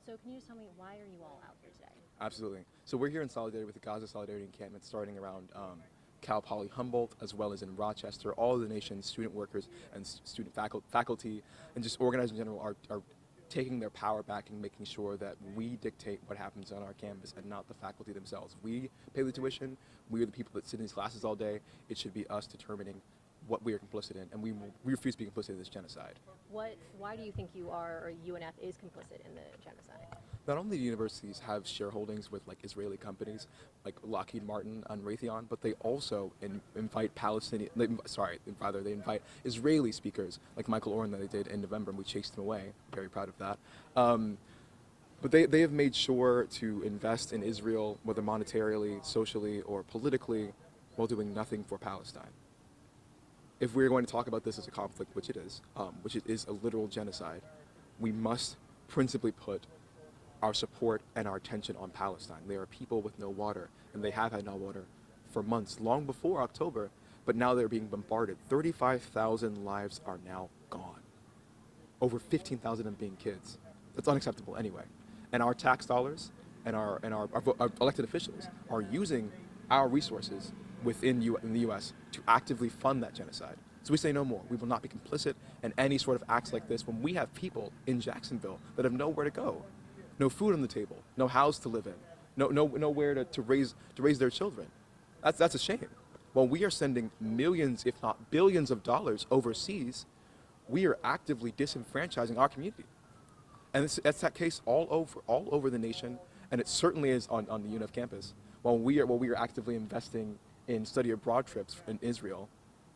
So can you just tell me, why are you all out here today? Absolutely. So we're here in solidarity with the Gaza Solidarity Encampment starting around Cal Poly Humboldt, as well as in Rochester. All of the nation's student workers and student faculty and just organizers in general are taking their power back and making sure that we dictate what happens on our campus and not the faculty themselves. We pay the tuition. We are the people that sit in these classes all day. It should be us determining what we are complicit in, and we refuse to be complicit in this genocide. Why do you think you are, or UNF is complicit in the genocide? Not only do universities have shareholdings with like Israeli companies like Lockheed Martin and Raytheon, but they also invite they invite Israeli speakers like Michael Oren that they did in November, and we chased him away. Very proud of that. But they have made sure to invest in Israel, whether monetarily, socially, or politically, while doing nothing for Palestine. If we're going to talk about this as a conflict, which it is a literal genocide, we must principally put our support and our attention on Palestine. There are people with no water, and they have had no water for months, long before October, but now they're being bombarded. 35,000 lives are now gone. Over 15,000 of them being kids. That's unacceptable anyway. And our tax dollars and our elected officials are using our resources in the U.S. to actively fund that genocide. So we say no more. We will not be complicit in any sort of acts like this when we have people in Jacksonville that have nowhere to go, no food on the table, no house to live in, nowhere to raise their children. That's a shame. While we are sending millions, if not billions of dollars overseas, we are actively disenfranchising our community. And that's that case all over the nation, and it certainly is on the UNF campus. While we are actively investing in study abroad trips in Israel,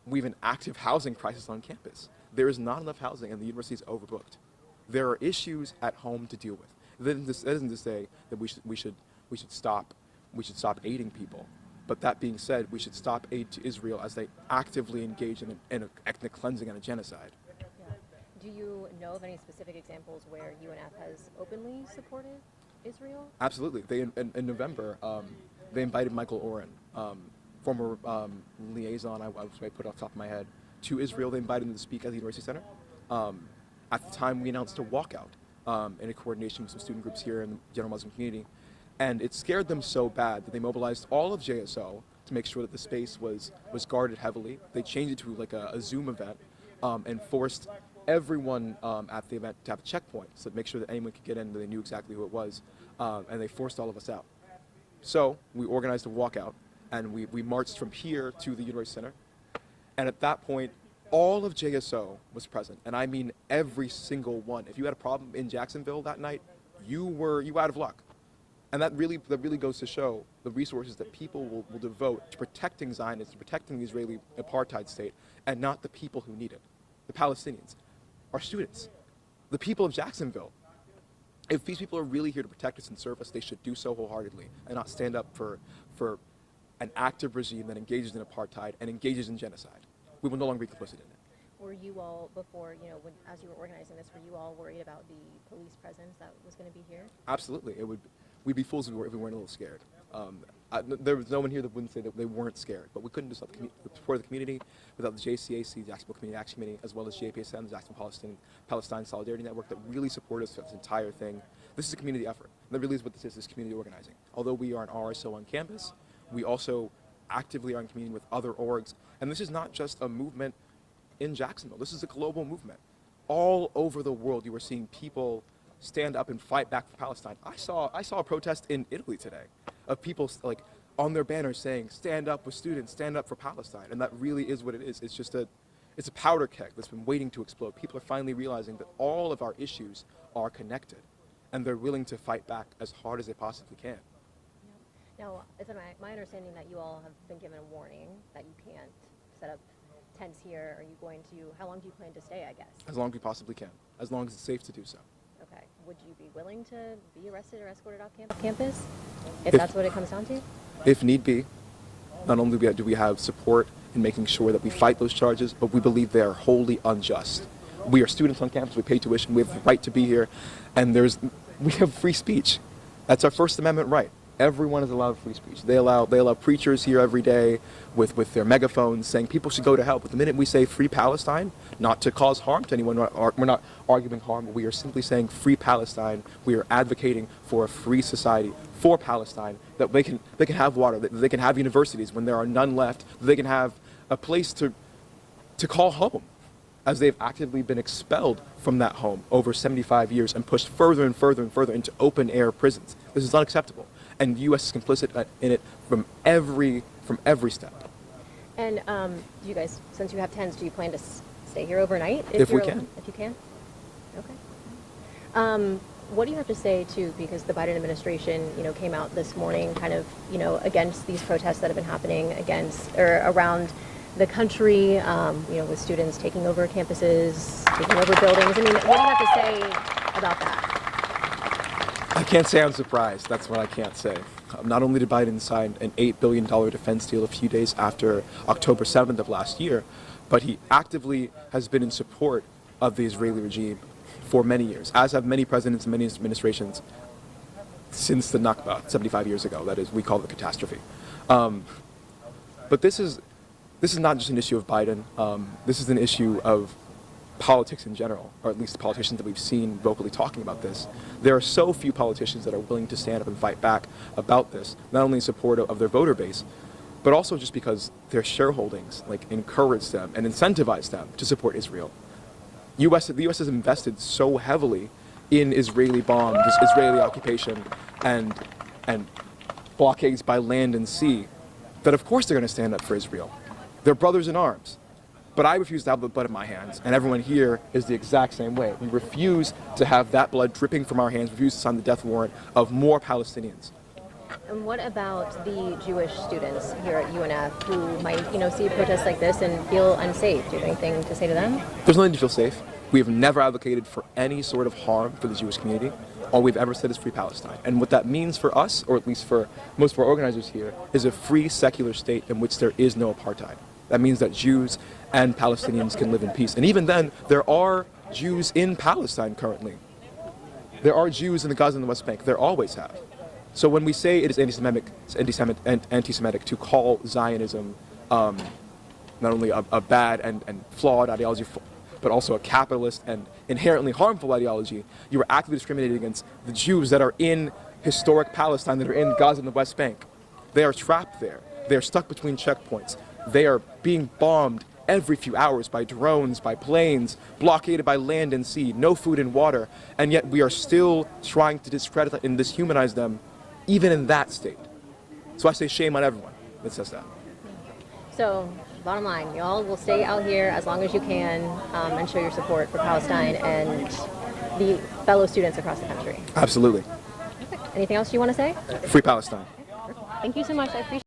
we have an active housing crisis on campus. There is not enough housing, and the university is overbooked. There are issues at home to deal with. That isn't to say that we should stop aiding people. But that being said, we should stop aid to Israel as they actively engage in an ethnic cleansing and a genocide. Yeah. Do you know of any specific examples where UNF has openly supported Israel? Absolutely. In November, they invited Michael Oren, former liaison, I put off the top of my head, to Israel. They invited him to speak at the University Center. At the time, we announced a walkout in a coordination with some student groups here in the general Muslim community. And it scared them so bad that they mobilized all of JSO to make sure that the space was guarded heavily. They changed it to like a Zoom event and forced everyone at the event to have a checkpoint so to make sure that anyone could get in and they knew exactly who it was. And they forced all of us out. So we organized a walkout, and we marched from here to the University Center. And at that point, all of JSO was present, and I mean every single one. If you had a problem in Jacksonville that night, you were out of luck. And that really goes to show the resources that people will devote to protecting Zionists, to protecting the Israeli apartheid state, and not the people who need it. The Palestinians, our students, the people of Jacksonville. If these people are really here to protect us and serve us, they should do so wholeheartedly and not stand up for an active regime that engages in apartheid and engages in genocide. We will no longer be complicit in it. Were you all, before, as you were organizing this, were you all worried about the police presence that was going to be here? Absolutely. We'd be fools if we weren't a little scared. There was no one here that wouldn't say that they weren't scared, but we couldn't do something for the community without the JCAC, Jacksonville Community Action Committee, as well as JPSN, the Jacksonville Palestine Solidarity Network, that really supported us throughout this entire thing. This is a community effort. And that really is what this is community organizing. Although we are an RSO on campus, we also actively are in community with other orgs. And this is not just a movement in Jacksonville. This is a global movement. All over the world, you are seeing people stand up and fight back for Palestine. I saw a protest in Italy today of people like on their banners saying, "Stand up with students, stand up for Palestine." And that really is what it is. It's just it's a powder keg that's been waiting to explode. People are finally realizing that all of our issues are connected, and they're willing to fight back as hard as they possibly can. Now, it's my understanding that you all have been given a warning that you can't set up tents here. Are you going to, how long do you plan to stay, I guess? As long as we possibly can, as long as it's safe to do so. Okay. Would you be willing to be arrested or escorted off campus, if that's what it comes down to? If need be. Not only do we have support in making sure that we fight those charges, but we believe they are wholly unjust. We are students on campus, we pay tuition, we have the right to be here, and we have free speech. That's our First Amendment right. Everyone is allowed free speech. They allow preachers here every day with their megaphones saying people should go to hell. But the minute we say free Palestine, not to cause harm to anyone, we're not arguing harm, we are simply saying free Palestine. We are advocating for a free society for Palestine, that they can have water, that they can have universities when there are none left, that they can have a place to call home, as they've actively been expelled from that home over 75 years and pushed further and further and further into open air prisons. This is unacceptable. And the U.S. is complicit in it from every step. And you guys, since you have tents, do you plan to stay here overnight? If we can. If you can? Okay. What do you have to say, too, because the Biden administration, came out this morning kind of, against these protests that have been happening around the country, with students taking over campuses, taking over buildings. I mean, what do you have to say about that? I can't say I'm surprised. That's what I can't say. Not only did Biden sign an $8 billion defense deal a few days after October 7th of last year, but he actively has been in support of the Israeli regime for many years, as have many presidents and many administrations since the Nakba 75 years ago. That is, we call it the catastrophe. But this is not just an issue of Biden. This is an issue of politics in general, or at least the politicians that we've seen vocally talking about this. There are so few politicians that are willing to stand up and fight back about this, not only in support of their voter base, but also just because their shareholdings encourage them and incentivize them to support Israel. The U.S. has invested so heavily in Israeli bombs, Israeli occupation, and blockades by land and sea, that of course they're going to stand up for Israel. They're brothers in arms. But I refuse to have the blood in my hands, and everyone here is the exact same way. We refuse to have that blood dripping from our hands, refuse to sign the death warrant of more Palestinians. And what about the Jewish students here at UNF who might, see protests like this and feel unsafe? Do you have anything to say to them? There's nothing to feel safe. We have never advocated for any sort of harm for the Jewish community. All we've ever said is free Palestine. And what that means for us, or at least for most of our organizers here, is a free secular state in which there is no apartheid. That means that Jews and Palestinians can live in peace. And even then, there are Jews in Palestine currently. There are Jews in the Gaza and the West Bank. There always have. So when we say it is anti-Semitic to call Zionism not only a bad and flawed ideology, but also a capitalist and inherently harmful ideology, you are actively discriminating against the Jews that are in historic Palestine, that are in Gaza and the West Bank. They are trapped there. They are stuck between checkpoints. They are being bombed every few hours by drones, by planes, blockaded by land and sea, no food and water, and yet we are still trying to discredit and dehumanize them, even in that state. So I say shame on everyone that says that. So, bottom line, y'all will stay out here as long as you can and show your support for Palestine and the fellow students across the country. Absolutely. Anything else you want to say? Free Palestine. Thank you so much. I appreciate it.